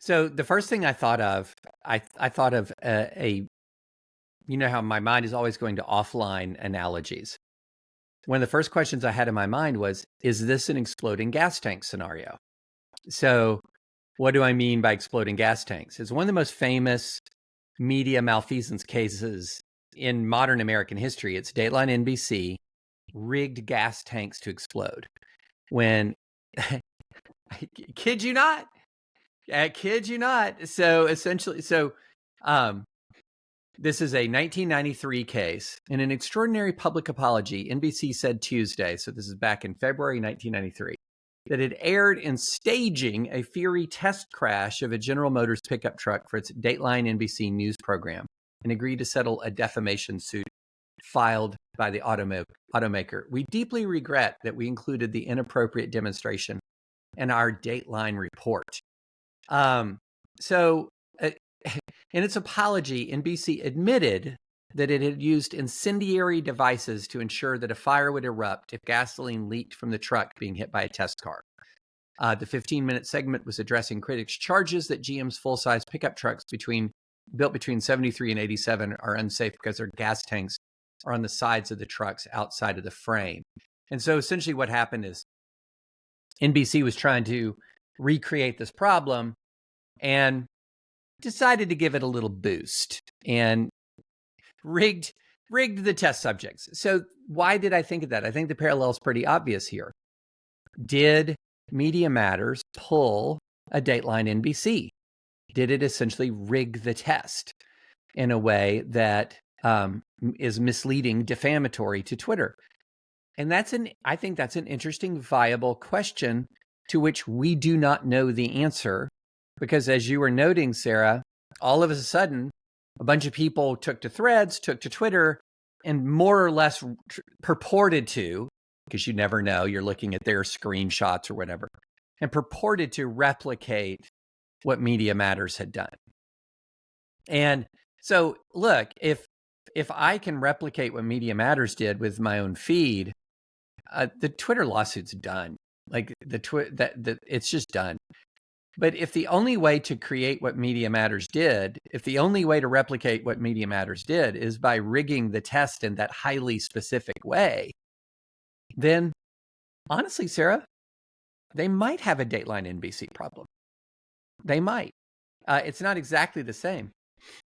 So the first thing I thought of, I thought of you know how my mind is always going to offline analogies. One of the first questions I had in my mind was, is this an exploding gas tank scenario? So what do I mean by exploding gas tanks? It's one of the most famous media malfeasance cases in modern American history. It's Dateline NBC rigged gas tanks to explode. When, I kid you not, I kid you not. So essentially, this is a 1993 case. In an extraordinary public apology, NBC said Tuesday, so this is back in February 1993, that it aired in staging a Fury test crash of a General Motors pickup truck for its Dateline NBC news program and agreed to settle a defamation suit filed by the automaker. We deeply regret that we included the inappropriate demonstration in our Dateline report. In its apology, NBC admitted that it had used incendiary devices to ensure that a fire would erupt if gasoline leaked from the truck being hit by a test car. The 15-minute segment was addressing critics' charges that GM's full-size pickup trucks built between 73 and 87 are unsafe because their gas tanks are on the sides of the trucks outside of the frame. And so essentially what happened is NBC was trying to recreate this problem and decided to give it a little boost and rigged the test subjects. So why did I think of that? I think the parallel is pretty obvious here. Did Media Matters pull a Dateline NBC? Did it essentially rig the test in a way that is misleading, defamatory to Twitter? And I think that's an interesting, viable question to which we do not know the answer, because as you were noting, Sarah, all of a sudden, a bunch of people took to Threads, took to Twitter, and more or less purported to, because you never know, you're looking at their screenshots or whatever, and purported to replicate what Media Matters had done. And so, look, if I can replicate what Media Matters did with my own feed, the Twitter lawsuit's done. Like it's just done. But if the only way to create what Media Matters did, if the only way to replicate what Media Matters did is by rigging the test in that highly specific way, then honestly, Sarah, they might have a Dateline NBC problem. They might. It's not exactly the same.